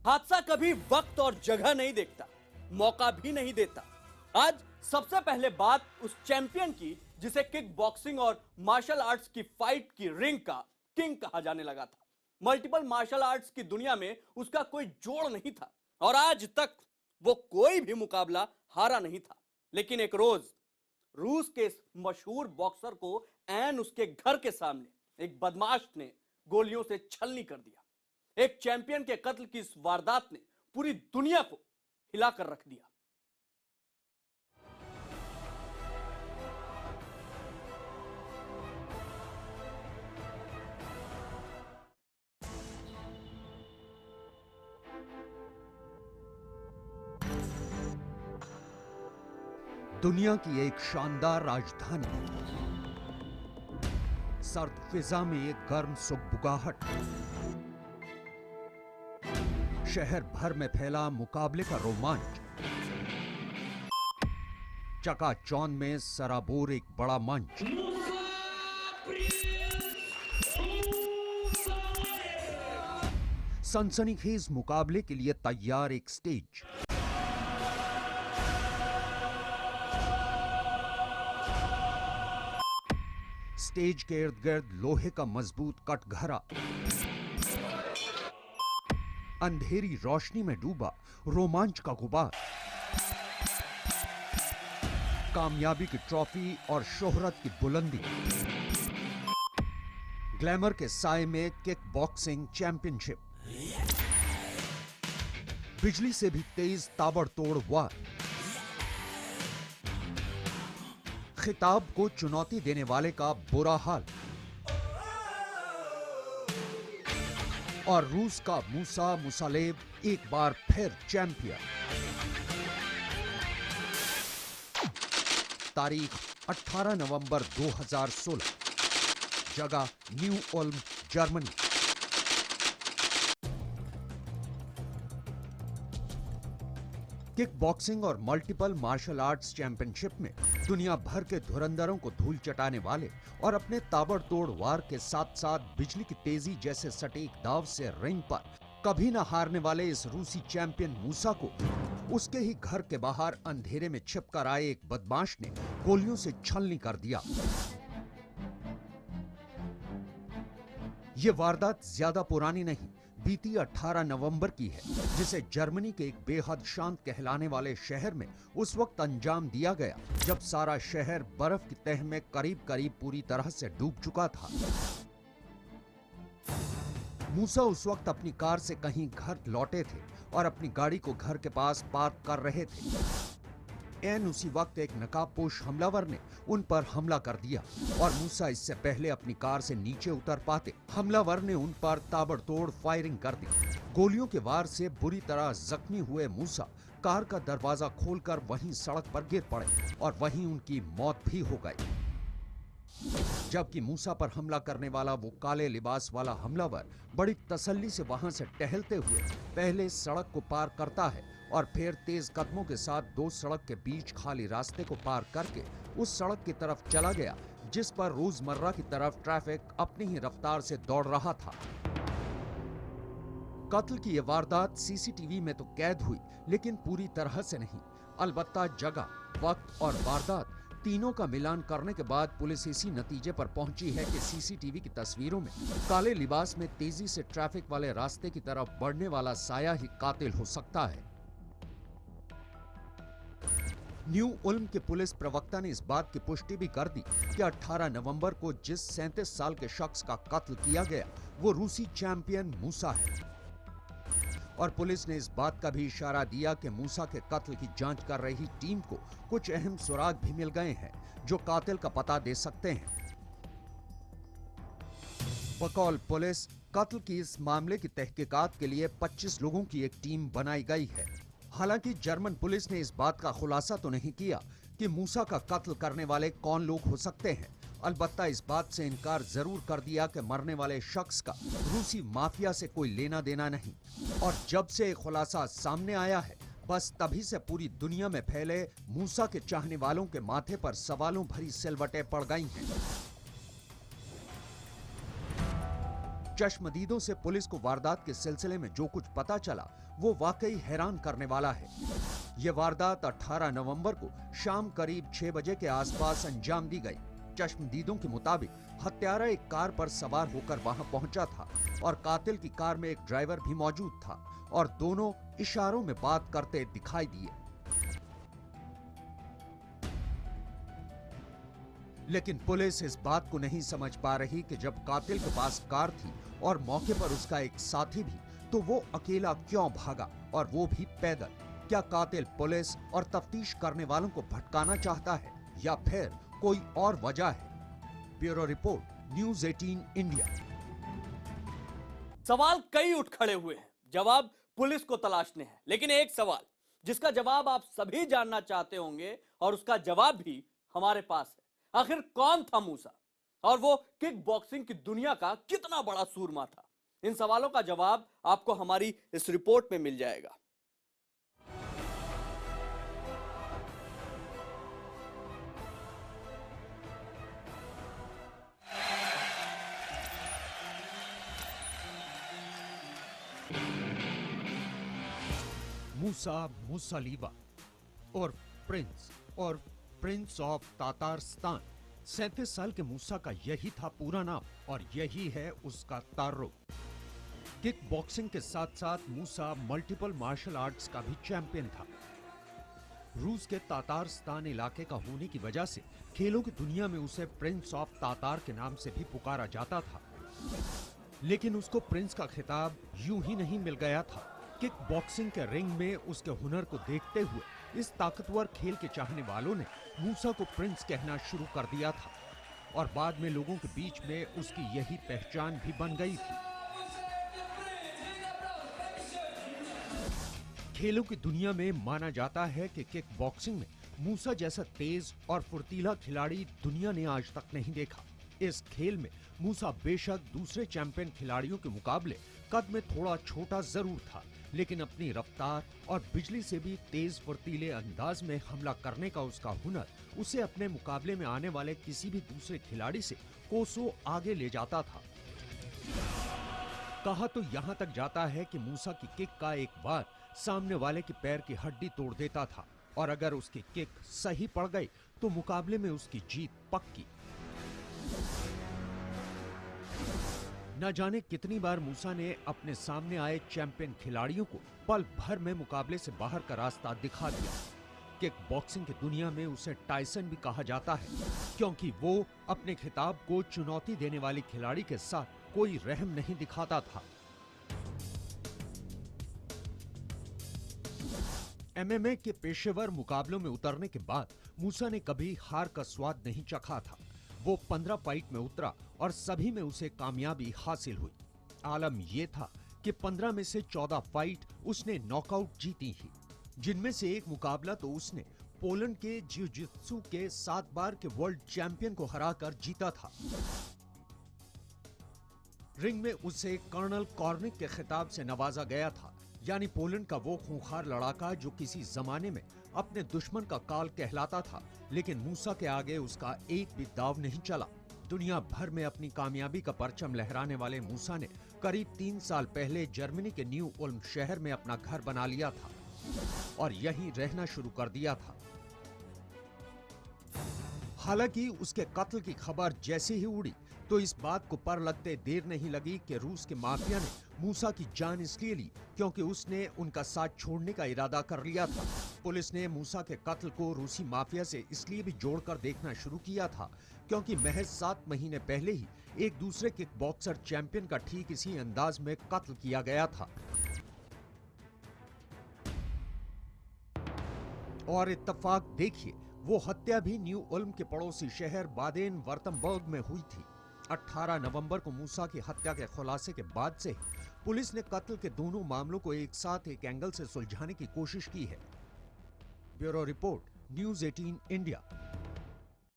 हादसा कभी वक्त और जगह नहीं देखता, मौका भी नहीं देता। आज सबसे पहले बात उस चैंपियन की जिसे किक बॉक्सिंग और मार्शल आर्ट्स की फाइट की रिंग का किंग कहा जाने लगा था। मल्टीपल मार्शल आर्ट्स की दुनिया में उसका कोई जोड़ नहीं था और आज तक वो कोई भी मुकाबला हारा नहीं था। लेकिन एक रोज रूस के इस मशहूर बॉक्सर को ऐन उसके घर के सामने एक बदमाश ने गोलियों से छलनी कर दिया। एक चैंपियन के कत्ल की इस वारदात ने पूरी दुनिया को हिलाकर रख दिया। दुनिया की एक शानदार राजधानी, सर्द फिजा में एक गर्म सुगबुगाहट, शहर भर में फैला मुकाबले का रोमांच, चकाचौंध में सराबोर एक बड़ा मंच, सनसनीखेज मुकाबले के लिए तैयार एक स्टेज, स्टेज के इर्द गिर्द लोहे का मजबूत कटघरा, अंधेरी रोशनी में डूबा रोमांच का गुबार, कामयाबी की ट्रॉफी और शोहरत की बुलंदी, ग्लैमर के साए में किक बॉक्सिंग चैंपियनशिप, बिजली से भी तेज ताबड़तोड़ वार, खिताब को चुनौती देने वाले का बुरा हाल और रूस का मूसा मुसालेव एक बार फिर चैंपियन। तारीख 18 नवंबर 2016, जगह new Uloom, Germany. Kick boxing और मल्टीपल मार्शल आर्ट्स चैंपियनशिप में दुनिया भर के धुरंधरों को धूल चटाने वाले और अपने ताबड़तोड़ वार के साथ साथ बिजली की तेजी जैसे सटीक दाव से रिंग पर कभी न हारने वाले इस रूसी चैंपियन मूसा को उसके ही घर के बाहर अंधेरे में छिपकर आए एक बदमाश ने गोलियों से छलनी कर दिया। ये वारदात ज्यादा पुरानी नहीं, बीती 18 नवंबर की है, जिसे जर्मनी के एक बेहद शांत कहलाने वाले शहर में उस वक्त अंजाम दिया गया जब सारा शहर बर्फ की तह में करीब करीब पूरी तरह से डूब चुका था। मूसा उस वक्त अपनी कार से कहीं घर लौटे थे और अपनी गाड़ी को घर के पास पार्क कर रहे थे। ऐन उसी वक्त एक नकाबपोश हमलावर ने उन पर हमला कर दिया और मूसा इससे पहले अपनी कार से नीचे उतर पाते हमलावर ने उन पर ताबड़तोड़ फायरिंग कर दी। गोलियों के वार से बुरी तरह जख्मी हुए मूसा कार का दरवाजा खोलकर वहीं सड़क पर गिर पड़े और वहीं उनकी मौत भी हो गई। जबकि मूसा पर हमला करने वाला वो काले लिबास वाला हमलावर बड़ी तसल्ली से वहां से टहलते हुए पहले सड़क को पार करता है और फिर तेज कदमों के साथ दो सड़क के बीच खाली रास्ते को पार करके उस सड़क की तरफ चला गया जिस पर रोजमर्रा की तरफ ट्रैफिक अपनी ही रफ्तार से दौड़ रहा था। कत्ल की यह वारदात सीसीटीवी में तो कैद हुई, लेकिन पूरी तरह से नहीं। अलबत्ता जगह, वक्त और वारदात तीनों का मिलान करने के बाद पुलिस इसी नतीजे पर पहुंची है कि सीसीटीवी की तस्वीरों में काले लिबास में तेजी से ट्रैफिक वाले रास्ते की तरफ बढ़ने वाला साया ही कातिल हो सकता है। न्यू उल्म के पुलिस प्रवक्ता ने इस बात की पुष्टि भी कर दी कि 18 नवंबर को जिस 37 साल के शख्स का कत्ल किया गया वो रूसी चैंपियन मूसा है और पुलिस ने इस बात का भी इशारा दिया कि मूसा के कत्ल की जांच कर रही टीम को कुछ अहम सुराग भी मिल गए हैं जो कातिल का पता दे सकते हैं। बकौल पुलिस, कत्ल की इस मामले की तहकीकात के लिए 25 लोगों की एक टीम बनाई गई है। हालांकि जर्मन पुलिस ने इस बात का खुलासा तो नहीं किया कि मूसा का कत्ल करने वाले कौन लोग हो सकते हैं। अलबत्ता इस बात से इनकार जरूर कर दिया कि मरने वाले शख्स का रूसी माफिया से कोई लेना देना नहीं। और जब से ये खुलासा सामने आया है, बस तभी से पूरी दुनिया में फैले मूसा के चाहने वालों के माथे पर सवालों भरी सिलवटें पड़ गई हैं। चश्मदीदों से पुलिस को वारदात के सिलसिले में जो कुछ पता चला वो वाकई हैरान करने वाला है। ये वारदात 18 नवंबर को शाम करीब 6 बजे के आसपास अंजाम दी गई। चश्मदीदों के मुताबिक हत्यारा एक कार पर सवार होकर वहां पहुंचा था और कातिल की कार में एक ड्राइवर भी मौजूद था और दोनों इशारों में बात करते दिखाई दिए। लेकिन पुलिस इस बात को नहीं समझ पा रही कि जब कातिल के पास कार थी और मौके पर उसका एक साथी भी, तो वो अकेला क्यों भागा और वो भी पैदल। क्या कातिल पुलिस और तफ्तीश करने वालों को भटकाना चाहता है या फिर कोई और वजह है? Bureau report, news 18 India. सवाल कई उठ खड़े हुए हैं, जवाब पुलिस को तलाशने हैं, लेकिन एक सवाल जिसका जवाब आप सभी जानना चाहते होंगे और उसका जवाब भी हमारे पास है। आखिर कौन था मूसा और वो किक बॉक्सिंग की दुनिया का कितना बड़ा सूरमा था? इन सवालों का जवाब आपको हमारी इस रिपोर्ट में मिल जाएगा। मूसा मुसालीवा और प्रिंस ऑफ तातारस्तान। 37 साल के मूसा का यही था पूरा नाम और यही है उसका तारुफ। किक बॉक्सिंग के साथ साथ मूसा मल्टीपल मार्शल आर्ट्स का भी चैंपियन था। रूस के तातारस्तान इलाके का होने की वजह से खेलों की दुनिया में उसे प्रिंस ऑफ तातार के नाम से भी पुकारा जाता था। लेकिन उसको प्रिंस का खिताब यूं ही नहीं मिल गया था। किक बॉक्सिंग के रिंग में उसके हुनर को देखते हुए इस ताकतवर खेल के चाहने वालों ने मूसा को प्रिंस कहना शुरू कर दिया था और बाद में लोगों के बीच में उसकी यही पहचान भी बन गई थी। खेलों की दुनिया में माना जाता है कि किक बॉक्सिंग में मूसा जैसा तेज और फुर्तीला खिलाड़ी दुनिया ने आज तक नहीं देखा। इस खेल में मूसा बेशक दूसरे चैंपियन खिलाड़ियों के मुकाबले कद में थोड़ा छोटा जरूर था, लेकिन अपनी रफ्तार और बिजली से भी तेज फुर्तीले अंदाज में हमला करने का उसका हुनर उसे अपने मुकाबले में आने वाले किसी भी दूसरे खिलाड़ी से कोसों आगे ले जाता था। कहा तो यहां तक जाता है कि मूसा की किक का एक बार सामने वाले के पैर की हड्डी तोड़ देता था और अगर उसकी किक सही पड़ गई तो मुकाबले में उसकी जीत पक्की। न जाने कितनी बार मूसा ने अपने सामने आए चैंपियन खिलाड़ियों को पल भर में मुकाबले से बाहर का रास्ता दिखा दिया। किक बॉक्सिंग की दुनिया में उसे टाइसन भी कहा जाता है, क्योंकि वो अपने खिताब को चुनौती देने वाली खिलाड़ी के साथ कोई रहम नहीं दिखाता था। एमएमए के पेशेवर मुकाबलों में उतरने के बाद मूसा ने कभी हार का स्वाद नहीं चखा था। वो 15 फाइट में उतरा और सभी में उसे कामयाबी हासिल हुई। आलम यह था कि 15 में से 14 फाइट उसने नॉकआउट जीती ही, जिनमें से एक मुकाबला तो उसने पोलैंड के जिu-जित्सु के 7 बार के वर्ल्ड चैंपियन को हराकर जीता था। रिंग में उसे कर्नल कॉर्निक के खिताब से नवाजा गया था, यानी पोलैंड का वो खूंखार लड़ाका जो किसी जमाने में अपने दुश्मन का काल कहलाता था, लेकिन मूसा के आगे उसका एक भी दाव नहीं चला। दुनिया भर में अपनी कामयाबी का परचम लहराने वाले मूसा ने करीब 3 साल पहले जर्मनी के न्यू उल्म शहर में अपना घर बना लिया था और यहीं रहना शुरू कर दिया था। हालांकि उसके कत्ल की खबर जैसे ही उड़ी तो इस बात को पर लगते देर नहीं लगी कि रूस के माफिया ने मूसा की जान इसलिए ली क्योंकि उसने उनका साथ छोड़ने का इरादा कर लिया था। पुलिस ने मूसा के कत्ल को रूसी माफिया से इसलिए भी जोड़कर देखना शुरू किया था क्योंकि महज 7 महीने पहले ही एक दूसरे किक बॉक्सर चैंपियन का ठीक इसी अंदाज में कत्ल किया गया था। और इत्तेफाक देखिए, वो हत्या भी न्यू उल्म के पड़ोसी शहर बादेन वर्तमबर्ग में हुई थी। 18 नवंबर को मूसा की हत्या के खुलासे के बाद से पुलिस ने कत्ल के दोनों मामलों को एक साथ एक एंगल से सुलझाने की कोशिश की है। Bureau report, news 18 India.